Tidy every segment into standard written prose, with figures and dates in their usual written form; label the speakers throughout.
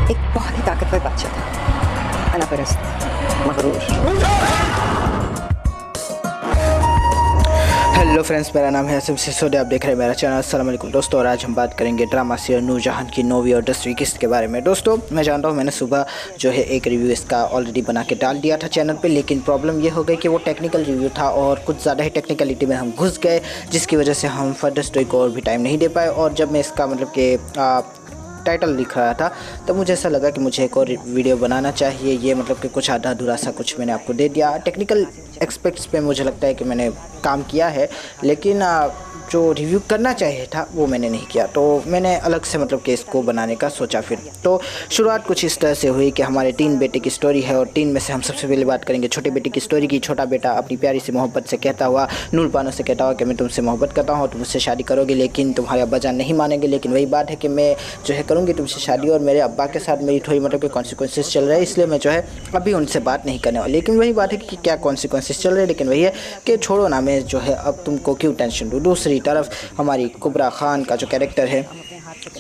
Speaker 1: एक बहुत ही ताकतवर बादशाह था, अनापरस्त, मगरूर।
Speaker 2: हेलो फ्रेंड्स, मेरा नाम है आसिम सिसोदिया, आप देख रहे हैं मेरा चैनल। अस्सलाम वालेकुम दोस्तों, और आज हम बात करेंगे ड्रामा सीरियल नूरजहान की 9वीं और 10वीं किस्त के बारे में। दोस्तों, मैं जानता हूँ मैंने सुबह जो है एक रिव्यू इसका ऑलरेडी बना के डाल दिया था चैनल पे, लेकिन प्रॉब्लम ये हो गई कि वो टेक्निकल रिव्यू था और कुछ ज़्यादा ही टेक्निकलिटी में हम घुस गए, जिसकी वजह से हम फर्दर स्टोरी को और भी टाइम नहीं दे पाए। और जब मैं इसका मतलब कि टाइटल लिख रहा था तो मुझे ऐसा लगा कि मुझे एक और वीडियो बनाना चाहिए। ये मतलब कि कुछ आधा अधूरा सा कुछ मैंने आपको दे दिया। टेक्निकल एस्पेक्ट्स पे मुझे लगता है कि मैंने काम किया है, लेकिन जो रिव्यू करना चाहिए था वो मैंने नहीं किया, तो मैंने अलग से मतलब कि इसको बनाने का सोचा। फिर तो शुरुआत कुछ इस तरह से हुई कि हमारे 3 बेटे की स्टोरी है, और 3 में से हम सबसे पहले बात करेंगे छोटे बेटे की स्टोरी की। छोटा बेटा अपनी प्यारी सी मोहब्बत से कहता हुआ, नूर बानो से कहता हुआ कि मैं तुमसे मोहब्बत करता हूँ, तुम मुझसे शादी करोगे, लेकिन तुम्हारे अब्बा जान नहीं मानेंगे। लेकिन वही बात है कि मैं जो है करूँगी तुमसे शादी, और मेरे अब्बा के साथ मेरी थोड़ी मतलब कि कॉन्सिक्वेंसेस चल रहे हैं, इसलिए मैं जो है अभी उनसे बात नहीं करने वाला। लेकिन वही बात है कि क्या कॉन्सिक्वेंसेस चल रहे हैं, लेकिन वही है कि छोड़ो ना, मैं जो है अब तुमको क्यों टेंशन दूँ। दूसरी तरफ हमारी कुबरा खान का जो कैरेक्टर है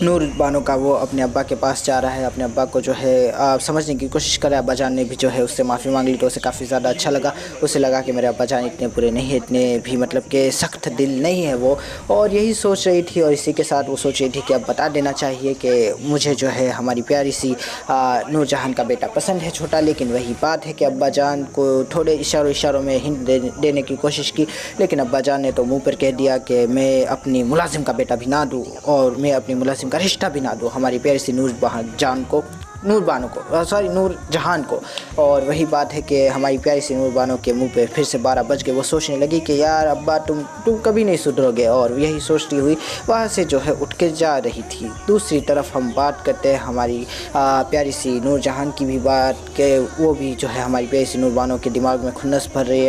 Speaker 2: नूर बानो का, वो अपने अब्बा के पास जा रहा है, अपने अब्बा को जो है समझने की कोशिश कर रहा है। अब्बा जान ने भी जो है उससे माफ़ी मांग ली, तो उसे काफ़ी ज़्यादा अच्छा लगा। उसे लगा कि मेरे अब्बा जान इतने बुरे नहीं है, इतने भी मतलब कि सख्त दिल नहीं है वो, और यही सोच रही थी। और इसी के साथ वो सोच रही थी कि अब बता देना चाहिए कि मुझे जो है हमारी प्यारी सी नूरजहान का बेटा पसंद है, छोटा। लेकिन वही बात है कि अब्बा जान को थोड़े इशारों में हिंट देने की कोशिश की, लेकिन अब्बा जान ने तो मुँह पर कह दिया कि मैं अपनी मुलाजिम का बेटा भी ना दूँ, और मैं अपनी मुलाजिम का रिश्ता भी ना दूँ हमारी प्यारी सी नूर बानो जहान को। और वही बात है कि हमारी प्यारी सी नूर बानो के मुंह पे फिर से 12 बज गए। वो सोचने लगी कि यार अब्बा तुम कभी नहीं सुधरोगे, और यही सोचती हुई वहाँ से जो है उठ के जा रही थी। दूसरी तरफ हम बात करते हैं हमारी प्यारी सी नूर जहान की भी बात, कि वो भी जो है हमारी प्यारी सी नूर बानो के दिमाग में खन्नास भर रही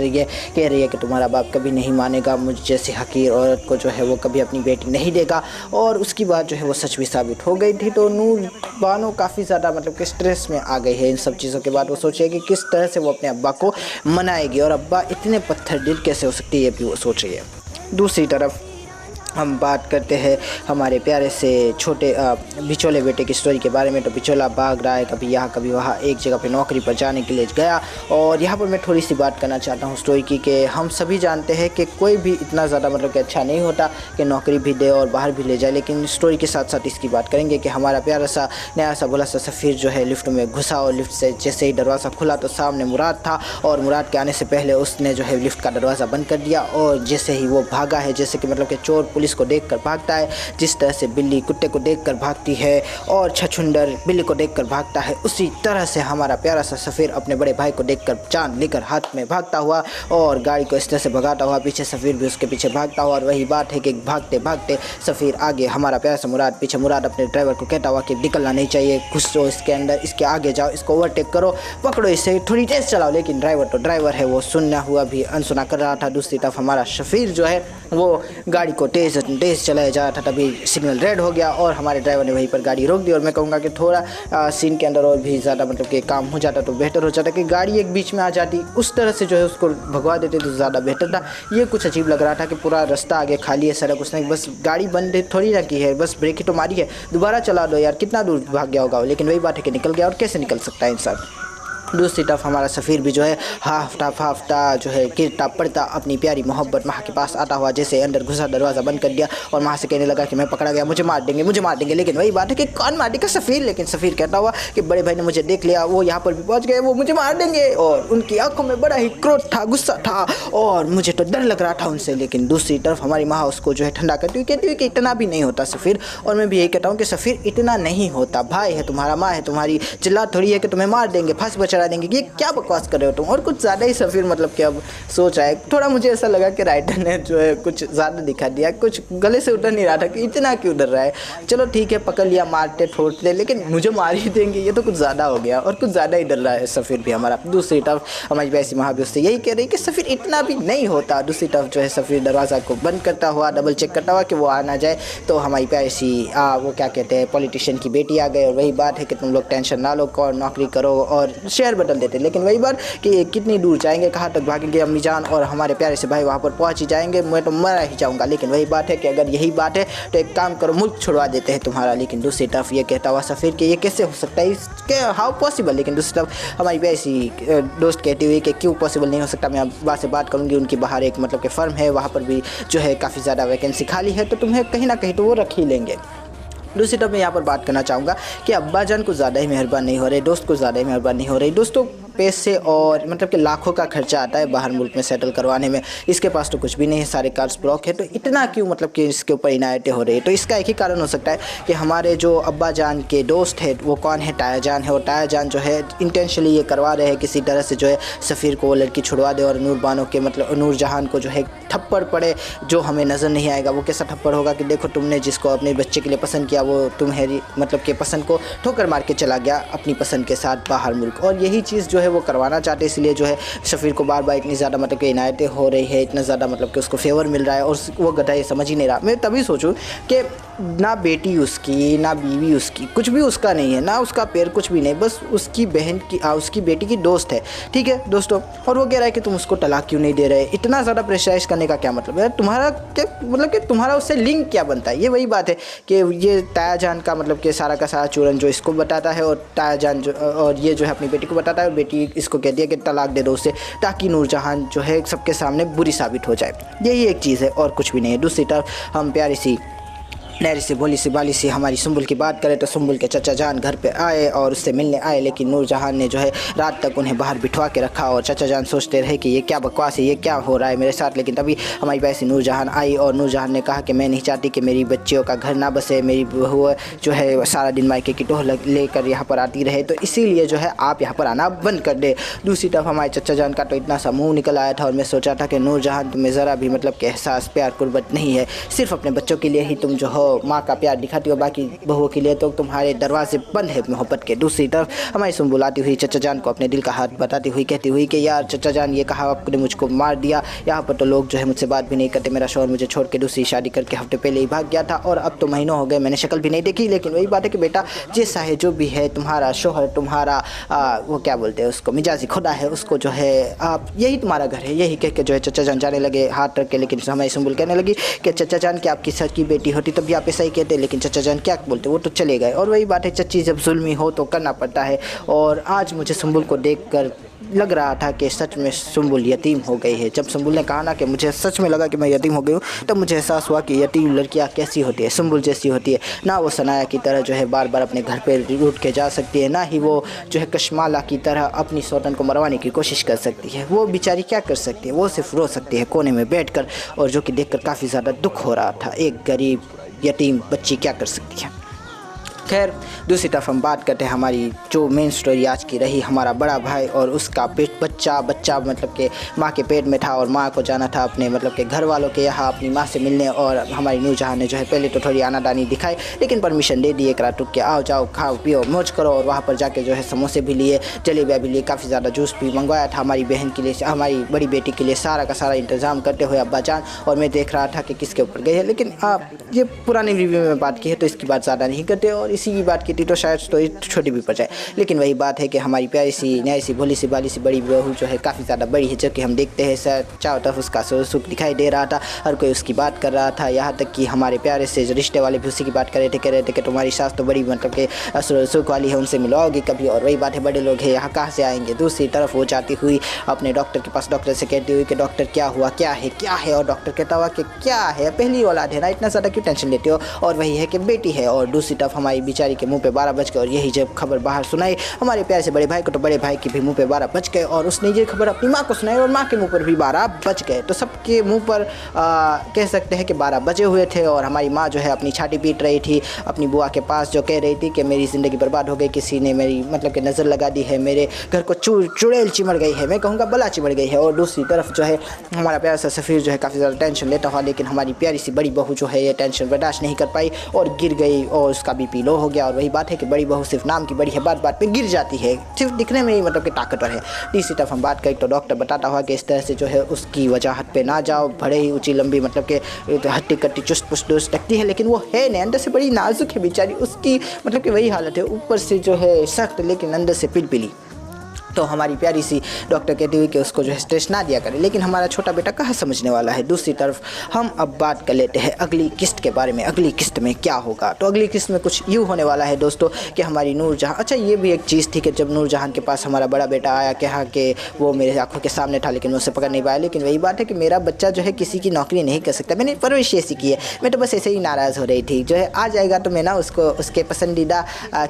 Speaker 2: है, कह रही है कि तुम्हारा बाप कभी नहीं मानेगा, मुझ जैसी हकीर औरत को जो है वो कभी अपनी बेटी नहीं देगा। और उसकी बात जो है वो सच भी साबित हो गई थी। तो नूर बानो काफ़ी ज़्यादा मतलब कि स्ट्रेस में आ गई है इन सब चीज़ों के बाद। वो सोचेगी कि किस तरह से वो अपने अब्बा को मनाएगी, और अब्बा इतने पत्थर दिल कैसे हो सकती है, ये भी वो सोच रही है। दूसरी तरफ हम बात करते हैं हमारे प्यारे से छोटे बिचौले बेटे की स्टोरी के बारे में। तो बिचौला भाग रहा है, कभी यहाँ कभी वहाँ, एक जगह पे नौकरी पर जाने के लिए गया। और यहाँ पर मैं थोड़ी सी बात करना चाहता हूँ स्टोरी की, कि हम सभी जानते हैं कि कोई भी इतना ज़्यादा मतलब कि अच्छा नहीं होता कि नौकरी भी दे और बाहर भी ले जाए। लेकिन स्टोरी के साथ साथ इसकी बात करेंगे कि हमारा प्यारा सा नया सा भोला सा सफ़ीर जो है लिफ्ट में घुसा, और लिफ्ट से जैसे ही दरवाज़ा खुला तो सामने मुराद था, और मुराद के आने से पहले उसने जो है लिफ्ट का दरवाज़ा बंद कर दिया। और जैसे ही वो भागा है, जैसे कि मतलब कि चोर पुलिस को देखकर भागता है, जिस तरह से बिल्ली कुत्ते को देखकर भागती है और छछुंदर बिल्ली को देखकर भागता है, उसी तरह से हमारा प्यारा सा सफ़ीर अपने बड़े भाई को देखकर जान लेकर हाथ में भागता हुआ, और गाड़ी को इस तरह से भगाता हुआ, पीछे सफ़ीर भी उसके पीछे भागता हुआ। और वही बात है कि भागते भागते सफ़ीर आगे, हमारा प्यारा सा मुराद पीछे। मुराद अपने ड्राइवर को कहता हुआ कि निकलना नहीं चाहिए, घुसो इसके अंदर, इसके आगे जाओ, इसको ओवरटेक करो, पकड़ो इसे, थोड़ी तेज़ चलाओ। लेकिन ड्राइवर तो ड्राइवर है, वो सुनना हुआ भी अनसुना कर रहा था। दूसरी तरफ हमारा सफ़ीर जो है वो गाड़ी को तेज़ चलाया जा रहा था, तभी सिग्नल रेड हो गया और हमारे ड्राइवर ने वहीं पर गाड़ी रोक दी। और मैं कहूँगा कि थोड़ा सीन के अंदर और भी ज़्यादा मतलब कि काम हो जाता तो बेहतर हो जाता, कि गाड़ी एक बीच में आ जाती, उस तरह से जो है उसको भगवा देते तो ज़्यादा बेहतर था। ये कुछ अजीब लग रहा था कि पूरा रास्ता आगे खाली है, सड़क उसने बस गाड़ी बंद थोड़ी ना की है, बस ब्रेक ही तो मारी है, दोबारा चला दो यार, कितना दूर भाग गया होगा। लेकिन वही बात है कि निकल गया, और कैसे निकल सकता है इंसान। दूसरी तरफ हमारा सफ़ीर भी जो है हाफता जो है गिरता पड़ता अपनी प्यारी मोहब्बत माँ के पास आता हुआ, जैसे अंदर घुसा दरवाज़ा बंद कर दिया, और माँ से कहने लगा कि मैं पकड़ा गया, मुझे मार देंगे। लेकिन वही बात है कि कौन मार देगा, सफ़ीर। लेकिन सफ़ीर कहता हुआ कि बड़े भाई ने मुझे देख लिया, वो यहाँ पर भी पहुँच गए, वो मुझे मार देंगे। और उनकी आंखों में बड़ा ही क्रोध था, गुस्सा था, और मुझे तो डर लग रहा था उनसे। लेकिन दूसरी तरफ हमारी माँ उसको जो है ठंडा करती हुई कहती हुई कि इतना भी नहीं होता सफ़ीर। और मैं भी यही कहता हूँ कि सफ़ीर इतना नहीं होता, भाई है तुम्हारा, माँ है तुम्हारी, चिल्ला थोड़ी है कि तुम्हें मार देंगे, फांसी पर चढ़ा देंगे, ये क्या बकवास कर रहे हो तुम। और कुछ ज़्यादा ही सफ़ीर मतलब कि अब सोच रहा है। थोड़ा मुझे ऐसा लगा कि राइटर ने जो है कुछ ज़्यादा दिखा दिया, कुछ गले से उतर नहीं रहा था कि इतना क्यों डर रहा है। चलो ठीक है, पकड़ लिया, मारते ठोड़ते, लेकिन मुझे मार ही देंगे, ये तो कुछ ज़्यादा हो गया, और कुछ ज़्यादा ही डर रहा है सफ़ीर भी हमारा। दूसरी तरफ हमारी वैसी माँ भी उससे यही कह रही कि सफ़ीर इतना भी नहीं होता। दूसरी तरफ जो है सफ़ीर दरवाज़ा को बंद करता हुआ, डबल चेक करता हुआ कि वो आ ना जाए। तो हमारी प्यारी सी वो क्या कहते हैं, पॉलिटिशियन की बेटी आ गई। और वही बात है कि तुम लोग टेंशन ना लो, और नौकरी करो और शहर बदल देते। लेकिन वही बात कि कितनी दूर जाएंगे, कहाँ तक भागेंगे, अम्मी जान और हमारे प्यारे से भाई वहाँ पर पहुँच ही जाएंगे, मैं तो मरा ही जाऊँगा। लेकिन वही बात है कि अगर यही बात है तो एक काम करो, मुल्क छुड़वा देते हैं तुम्हारा। लेकिन दूसरी तरफ ये कहता हुआ सफ़ीर कि ये कैसे हो सकता है, इसके हाउ पॉसिबल। लेकिन दूसरी तरफ हमारी प्यारी दोस्त कहती हुई कि क्यों पॉसिबल नहीं हो सकता, मैं अब से बात करूँगी। उनकी बाहर एक मतलब कि फ़र्म है, वहाँ पर भी जो है काफ़ी ज़्यादा वैकेंसी खाली है, तो तुम्हें कहीं ना कहीं तो वो रख ही लेंगे। दूसरी तरफ मैं यहाँ पर बात करना चाहूँगा कि अब्बा जान कुछ ज़्यादा ही मेहरबान नहीं हो रहे, दोस्त कुछ ज़्यादा ही मेहरबान नहीं हो रही। दोस्तों पैसे और मतलब कि लाखों का खर्चा आता है बाहर मुल्क में सेटल करवाने में, इसके पास तो कुछ भी नहीं है, सारे कार्ड्स ब्लॉक है, तो इतना क्यों मतलब कि इसके ऊपर इनायतें हो रही है। तो इसका एक ही कारण हो सकता है कि हमारे जो अब्बा जान के दोस्त है वो कौन है, ताया जान है। और ताया जान जो है इंटेंशनली ये करवा रहे हैं किसी तरह से जो है सफ़ीर को वो लड़की छुड़वा दे और नूर बानो के मतलब नूर जहान को जो है थप्पड़ पड़े, जो हमें नज़र नहीं आएगा। वो कैसा थप्पड़ होगा कि देखो तुमने जिसको अपने बच्चे के लिए पसंद किया वो तुम्हारी मतलब कि पसंद को ठोकर मार के चला गया अपनी पसंद के साथ बाहर मुल्क। और यही चीज़ जो है वो करवाना चाहते, इसलिए जो है सफ़ीर को बार बार इतनी ज़्यादा मतलब कि इनायतें हो रही है, इतना ज़्यादा मतलब कि उसको फेवर मिल रहा है और वो गधा ये समझ ही नहीं रहा। मैं तभी सोचूं कि ना बेटी उसकी, ना बीवी उसकी, कुछ भी उसका नहीं है, ना उसका पैर, कुछ भी नहीं, बस उसकी बहन की उसकी बेटी की दोस्त है, ठीक है दोस्तों। और वो कह रहा है कि तुम उसको तलाक क्यों नहीं दे रहे, इतना ज़्यादा प्रेशराइज करने का क्या मतलब है तुम्हारा, क्या मतलब कि तुम्हारा उससे लिंक क्या बनता है। ये वही बात है कि ये ताया जान का मतलब कि सारा का सारा चूरन जो इसको बताता है और ताया जान जो और ये जो है अपनी बेटी को बताता है और बेटी इसको कहती है कि तलाक दे दो उसे, ताकि नूरजहान जो है सबके सामने बुरी साबित हो जाए। यही एक चीज़ है और कुछ भी नहीं है। दूसरी तरफ हम प्यारी सी नहरी सी भोली सी बाली सी हमारी सुंबुल की बात करें तो सुंबुल के चचा जान घर पे आए और उससे मिलने आए, लेकिन नूरजहान ने जो है रात तक उन्हें बाहर बिठवा के रखा और चचा जान सोचते रहे कि ये क्या बकवास है, ये क्या हो रहा है मेरे साथ। लेकिन तभी हमारी पैसी नूरजहान आई और नूरजहान ने कहा कि मैं नहीं चाहती कि मेरी बच्चियों का घर ना बसे, मेरी बहू जो है सारा दिन मायके की टोह लेकर यहाँ पर आती रहे, तो इसीलिए जो है आप यहाँ पर आना बंद कर दे। दूसरी तरफ हमारे चचा जान का तो इतना सा मुँह निकल आया था और मैं सोचा था कि नूरजहान तुम्हें ज़रा भी मतलब कि एहसास प्यार कुर्बत नहीं है, सिर्फ अपने बच्चों के लिए ही तुम जो हो माँ का प्यार दिखाती हो, बाकी बहुओं के लिए तो तुम्हारे दरवाजे बंद है मोहब्बत के। दूसरी तरफ हमारी सुन बुलाती हुई चचा जान को अपने दिल का हाथ बताती हुई कहती हुई कि यार चचा जान ये कहा आपने मुझको मार दिया, यहाँ पर तो लोग जो है मुझसे बात भी नहीं करते, मेरा शौहर मुझे छोड़ के दूसरी शादी करके हफ्ते पहले ही भाग गया था और अब तो महीनों हो गए मैंने शक्ल भी नहीं देखी। लेकिन वही बात है कि बेटा जैसा है जो भी है तुम्हारा शौहर, तुम्हारा वो क्या बोलते हैं उसको, मिजाजी खुदा है, उसको जो है आप यही तुम्हारा घर है, यही कह के जो है चचा जान जाने लगे हाथ रख के। लेकिन हमारी सुंबुल कहने लगी कि चचा जान की आपकी सच की बेटी होती तब भी आप ऐसा ही कहते, लेकिन चचा जान क्या बोलते वो तो चले गए। और वही बात है चच्ची जब जुल्मी हो तो करना पड़ता है। और आज मुझे सुंबुल को देखकर लग रहा था कि सच में सुंबुल यतीम हो गई है। जब सुंबुल ने कहा ना कि मुझे सच में लगा कि मैं यतीम हो गई हूँ, तब मुझे एहसास हुआ कि यतीम लड़कियाँ कैसी होती है, सुंबुल जैसी होती है। ना वो सनाया की तरह जो है बार बार अपने घर पे रूठ के जा सकती है, ना ही वो जो है कशमाला की तरह अपनी सौतन को मरवाने की कोशिश कर सकती है। वो बेचारी क्या कर सकती है, वो सिर्फ रो सकती है कोने में बैठ कर, और जो कि देख कर काफ़ी ज़्यादा दुख हो रहा था। एक गरीब यतीम बच्ची क्या कर सकती है। खैर दूसरी तरफ हम बात करते हैं हमारी जो मेन स्टोरी आज की रही, हमारा बड़ा भाई और उसका बच्चा मतलब कि माँ के पेट में था और माँ को जाना था अपने मतलब कि घर वालों के यहाँ अपनी माँ से मिलने। और हमारी नूरजहां ने जो है पहले तो थोड़ी आनादानी दिखाई, लेकिन परमिशन दे दी, एक रात रुक के आओ जाओ खाओ पियो मौज करो। और वहाँ पर जाके जो है समोसे भी लिए, जलेबियाँ भी लिए, काफ़ी ज़्यादा जूस भी मंगवाया था हमारी बहन के लिए, हमारी बड़ी बेटी के लिए सारा का सारा इंतज़ाम करते हुए अब्बा जान। और मैं देख रहा था कि किसके ऊपर गए हैं, लेकिन ये पुराने रिव्यू में बात की है तो इसकी बात ज़्यादा नहीं करते, और इसी की बात की थी तो शायद स्टोरी छोटी भी पड़ जाए। लेकिन वही बात है कि हमारी प्यारी सी नई सी भोली सी बाली सी बड़ी बहू जो है काफ़ी ज़्यादा बड़ी है, जो कि हम देखते हैं सर चारों तरफ उसका सुख दिखाई दे रहा था, हर कोई उसकी बात कर रहा था। यहाँ तक कि हमारे प्यारे से रिश्ते वाले भी उसी की बात कर रहे थे, कह रहे थे कि तुम्हारी सास तो बड़ी मतलब कि सुख वाली है, उनसे मिलवाओगी कभी। और वही बात है बड़े लोग हैं यहाँ कहाँ से आएंगे। दूसरी तरफ वो जाती हुई अपने डॉक्टर के पास, डॉक्टर से कहती हुई कि डॉक्टर क्या हुआ, क्या है। और डॉक्टर कहता हुआ कि क्या है, पहली औलाद है ना, इतना ज़्यादा क्यों टेंशन लेते हो। और वही है कि बेटी है। और दूसरी तरफ हमारी बेचारी के मुँह पे 12 बज गए, और यही जब खबर बाहर सुनाई हमारे प्यारे से बड़े भाई को, तो बड़े भाई के भी मुंह पे 12 बज गए, और उसने ये खबर अपनी माँ को सुनाई और माँ के मुंह पर भी 12 बज गए। तो सबके मुंह पर कह सकते हैं कि 12 बजे हुए थे। और हमारी माँ जो है अपनी छाती पीट रही थी अपनी बुआ के पास, जो कह रही थी कि मेरी ज़िंदगी बर्बाद हो गई, किसी ने मेरी मतलब कि नज़र लगा दी है, मेरे घर को चुड़ैल चिमड़ गई है, मैं कहूँगा बला चिमड़ गई है। और दूसरी तरफ जो है हमारा प्यारा सा सफ़ीर जो है काफ़ी ज़्यादा टेंशन लेता हुआ, लेकिन हमारी प्यारी सी बड़ी बहू जो है ये टेंशन बर्दाश्त नहीं कर पाई और गिर गई, और उसका BP लो हो गया। और वही बात है कि बड़ी बहू सिर्फ नाम की बड़ी है, बात बात पे गिर जाती है, सिर्फ दिखने में ही मतलब कि ताकतवर है। तीसरी तरफ हम बात करें तो डॉक्टर बताता हुआ कि इस तरह से जो है उसकी वजाहत पे ना जाओ, बड़े ही ऊंची लंबी मतलब कि हट्टी कट्टी चुस्त पुस्त दोस्त लगती है, लेकिन वो है नहीं, अंदर से बड़ी नाजुक है बेचारी, उसकी मतलब कि वही हालत है, ऊपर से जो है सख्त लेकिन अंदर से पिलपिली। तो हमारी प्यारी सी डॉक्टर कहती हुई कि उसको जो है स्ट्रेस ना दिया करें, लेकिन हमारा छोटा बेटा कहाँ समझने वाला है। दूसरी तरफ हम अब बात कर लेते हैं अगली किस्त के बारे में। अगली किस्त में क्या होगा, तो अगली किस्त में कुछ यूँ होने वाला है दोस्तों कि हमारी नूरजहां, अच्छा ये भी एक चीज़ थी कि जब नूरजहां के पास हमारा बड़ा बेटा आया, कहा कि वो मेरे आंखों के सामने था लेकिन मैं उसे पकड़ नहीं पाया। लेकिन वही बात है कि मेरा बच्चा जो है किसी की नौकरी नहीं कर सकता, मैंने परवरिश ऐसी की है, मैं तो बस ऐसे ही नाराज़ हो रही थी। जो है आ जाएगा तो मैं ना उसको उसके पसंदीदा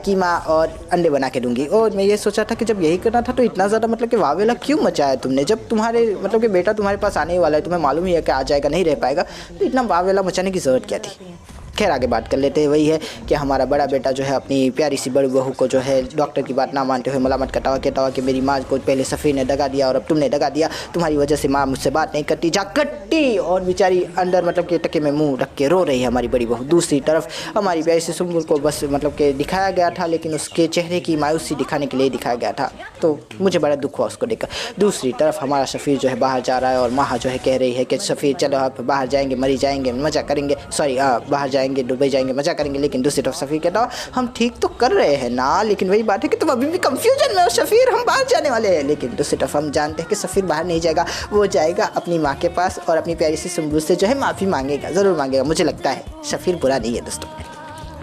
Speaker 2: कीमा और अंडे बना के दूँगी। और मैं ये सोचा था कि जब यही करना था तो इतना ज़्यादा मतलब कि वावेला क्यों मचाया तुमने, जब तुम्हारे मतलब कि बेटा तुम्हारे पास आने ही वाला है, तुम्हें मालूम ही है कि आ जाएगा, नहीं रह पाएगा, तो इतना वावेला मचाने की ज़रूरत क्या थी। खैर आगे बात कर लेते हैं। वही है कि हमारा बड़ा बेटा जो है अपनी प्यारी सी बड़ी बहू को जो है डॉक्टर की बात ना मानते हुए मलामत करता हुआ कहता हुआ कि मेरी माँ को पहले सफ़ीर ने दगा दिया और अब तुमने दगा दिया, तुम्हारी वजह से माँ मुझसे बात नहीं करती, जा कट्टी। और बेचारी अंदर मतलब कि टके में मुंह रख के रो रही है हमारी बड़ी बहू। दूसरी तरफ हमारी प्यारी सी सुम्बुल को बस मतलब कि दिखाया गया था, लेकिन उसके चेहरे की मायूसी दिखाने के लिए दिखाया गया था, तो मुझे बड़ा दुख हुआ उसको देखकर। दूसरी तरफ हमारा सफ़ीर जो है बाहर जा रहा है और माँ जो है कह रही है कि सफ़ीर चलो आप बाहर जाएंगे, मरी जाएंगे, मज़ा करेंगे, सॉरी बाहर जाएंगे, दुबई जाएंगे, मज़ा करेंगे। लेकिन दूसरी तरफ सफ़ीर कहता हो हम ठीक तो कर रहे हैं ना, लेकिन वही बात है कि तुम अभी भी कंफ्यूजन में हो सफ़ीर, हम बाहर जाने वाले हैं। लेकिन दूसरी तरफ हम जानते हैं कि सफ़ीर बाहर नहीं जाएगा, वो जाएगा अपनी माँ के पास और अपनी प्यारी सी सुम्बुल से जो है माफ़ी मांगेगा, ज़रूर मांगेगा। मुझे लगता है सफ़ीर बुरा नहीं है दोस्तों।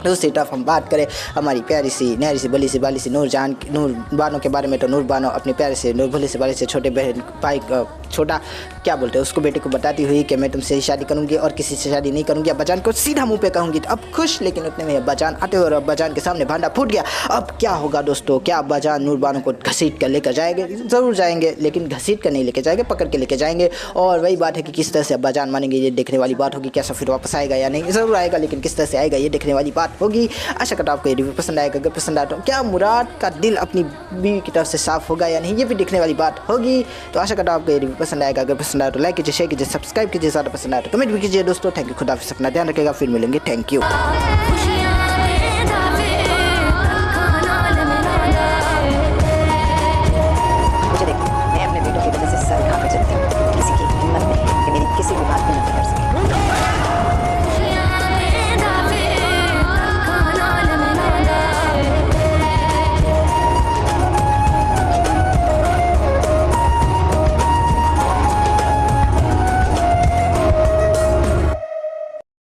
Speaker 2: दूसरी तरफ हम बात करें हमारी प्यारी सी नहरी सी बली सी बाली सी नूरजहां नूर बानो के बारे में, तो नूर बानो अपने प्यारे से नूर भली से बाली से छोटे बहन भाई छोटा क्या बोलते हैं उसको बेटे को बताती हुई कि मैं तुमसे ही शादी करूंगी और किसी से शादी नहीं करूंगी। अब्बाजान को सीधा मुंह पे कहूंगी। तो अब खुश, लेकिन उतने में अब्बाजान आते और अब्बाजान के सामने भांडा फूट गया। अब क्या होगा दोस्तों, क्या अब्बाजान नूर बानो को घसीट कर लेकर जाएंगे? ज़रूर जाएंगे, लेकिन घसीट कर नहीं लेके जाएंगे, पकड़ के लेके जाएंगे। और वही बात है कि किस तरह से अब्बाजान मानेंगे ये देखने वाली बात होगी। क्या सफ़ीर वापस आएगा या नहीं? ज़रूर आएगा, लेकिन किस तरह से आएगा ये देखने वाली बात होगी। आशा करता हूं आपको ये रिव्यू पसंद आएगा। अगर पसंद आया तो क्या मुराद का दिल अपनी बीवी की तरफ से साफ़ होगा या नहीं, ये भी देखने वाली बात होगी। तो आशा करता हूं आपको ये रिव्यू पसंद आएगा। अगर पसंद आया तो लाइक कीजिए, शेयर कीजिए, सब्सक्राइब कीजिए, ज़्यादा पसंद आया तो कमेंट भी कीजिए दोस्तों। थैंक यू, खुदा हाफ़िज़, अपना ध्यान रखिएगा, फिर मिलेंगे। Thank you.